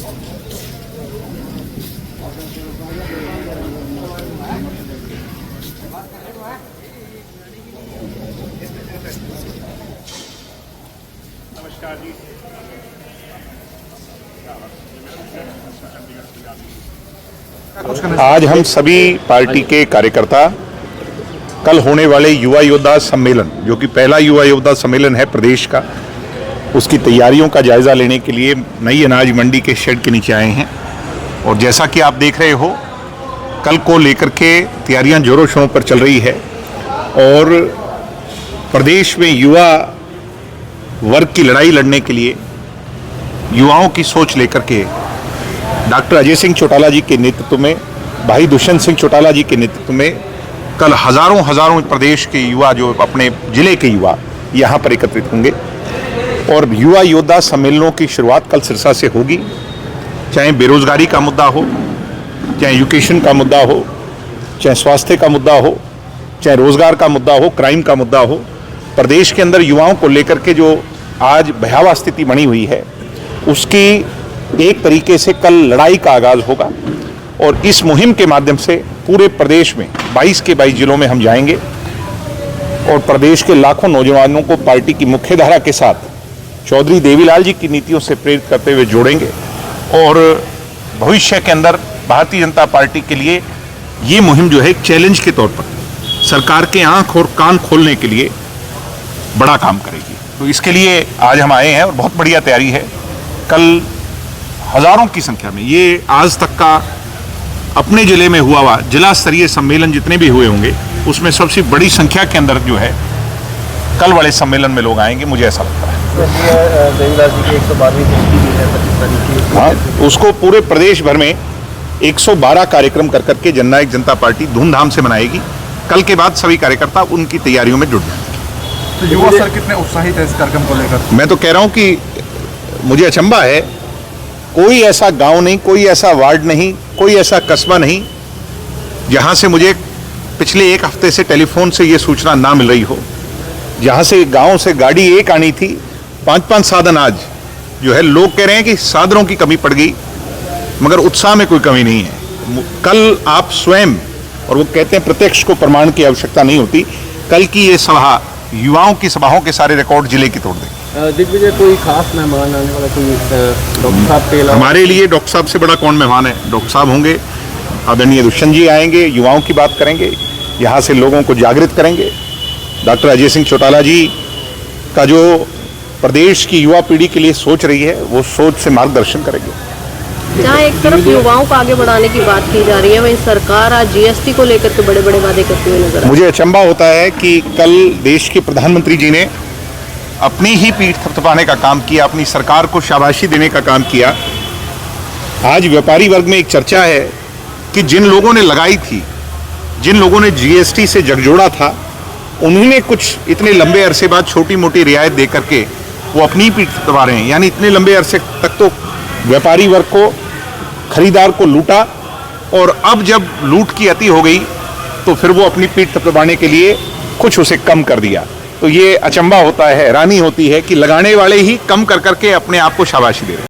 नमस्कार जी। आज हम सभी पार्टी के कार्यकर्ता कल होने वाले युवा योद्धा सम्मेलन, जो कि पहला युवा योद्धा सम्मेलन है प्रदेश का, उसकी तैयारियों का जायजा लेने के लिए नई अनाज मंडी के शेड के नीचे आए हैं। और जैसा कि आप देख रहे हो, कल को लेकर के तैयारियां जोरों शोरों पर चल रही है और प्रदेश में युवा वर्ग की लड़ाई लड़ने के लिए युवाओं की सोच लेकर के डॉक्टर अजय सिंह चौटाला जी के नेतृत्व में, भाई दुष्यंत सिंह चौटाला जी के नेतृत्व में कल हजारों प्रदेश के युवा, जो अपने जिले के युवा यहाँ पर एकत्रित होंगे और युवा योद्धा सम्मेलनों की शुरुआत कल सिरसा से होगी। चाहे बेरोजगारी का मुद्दा हो, चाहे एजुकेशन का मुद्दा हो, चाहे स्वास्थ्य का मुद्दा हो, चाहे रोजगार का मुद्दा हो, क्राइम का मुद्दा हो, प्रदेश के अंदर युवाओं को लेकर के जो आज भयावह स्थिति बनी हुई है, उसकी एक तरीके से कल लड़ाई का आगाज होगा। और इस मुहिम के माध्यम से पूरे प्रदेश में 22 के 22 जिलों में हम जाएंगे और प्रदेश के लाखों नौजवानों को पार्टी की मुख्यधारा के साथ चौधरी देवीलाल जी की नीतियों से प्रेरित करते हुए जोड़ेंगे और भविष्य के अंदर भारतीय जनता पार्टी के लिए ये मुहिम जो है एक चैलेंज के तौर पर सरकार के आंख और कान खोलने के लिए बड़ा काम करेगी। तो इसके लिए आज हम आए हैं और बहुत बढ़िया तैयारी है। कल हजारों की संख्या में, ये आज तक का अपने जिले में हुआ जिला स्तरीय सम्मेलन जितने भी हुए होंगे, उसमें सबसे बड़ी संख्या के अंदर जो है कल वाले सम्मेलन में लोग आएंगे, मुझे ऐसा लगता है। देवीलाल जी की 112वीं जयंती भी है, हाँ, उसको पूरे प्रदेश भर में 112 कार्यक्रम कर करके जननायक जनता पार्टी धूमधाम से मनाएगी। कल के बाद सभी कार्यकर्ता उनकी तैयारियों में जुट जाएंगे। तो युवा सर कितने उत्साहित है इस कार्यक्रम को लेकर? मैं तो कह रहा हूं कि मुझे अचंभा है, कोई ऐसा गांव नहीं, कोई ऐसा वार्ड नहीं, कोई ऐसा कस्बा नहीं जहां से मुझे पिछले एक हफ्ते से टेलीफोन से ये सूचना ना मिल रही हो। जहां से गांव से गाड़ी एक आनी थी, 5-5 साधन आज जो है, लोग कह रहे हैं कि साधनों की कमी पड़ गई, मगर उत्साह में कोई कमी नहीं है। कल आप स्वयं, और वो कहते हैं प्रत्यक्ष को प्रमाण की आवश्यकता नहीं होती, कल की ये सभा युवाओं की सभाओं के सारे रिकॉर्ड जिले की तोड़ देंगे। दिग्विजय, कोई खास मेहमान आने वाला, कोई डॉक्टर साहब के अलावा? हमारे लिए डॉक्टर साहब से बड़ा कौन मेहमान है? डॉक्टर साहब होंगे, आदरणीय दुष्यंत जी आएंगे, युवाओं की बात करेंगे, यहाँ से लोगों को जागृत करेंगे। डॉक्टर अजय सिंह चौटाला जी का जो प्रदेश की युवा पीढ़ी के लिए सोच रही है, वो सोच से मार्गदर्शन करेंगे। जहाँ एक तरफ युवाओं को आगे बढ़ाने की बात की जा रही है, वहीं सरकार आज जीएसटी को लेकर के बड़े बड़े वादे करते हुए नजर आ रही है। मुझे अचंभा होता है कि कल देश के प्रधानमंत्री जी ने अपनी ही पीठ थपथपाने का काम किया, अपनी सरकार को शाबाशी देने का काम किया। आज व्यापारी वर्ग में एक चर्चा है कि जिन लोगों ने लगाई थी, जिन लोगों ने जीएसटी से जगजोड़ा था, उन्होंने कुछ इतने लंबे अरसे बाद छोटी मोटी रियायत दे करके वो अपनी पीठ थपथपा रहे हैं। यानी इतने लंबे अरसे तक तो व्यापारी वर्ग को, खरीदार को लूटा, और अब जब लूट की अति हो गई तो फिर वो अपनी पीठ थपथपाने के लिए कुछ उसे कम कर दिया। तो ये अचंभा होता है, हैरानी होती है कि लगाने वाले ही कम कर करके अपने आप को शाबाशी दे रहे हैं।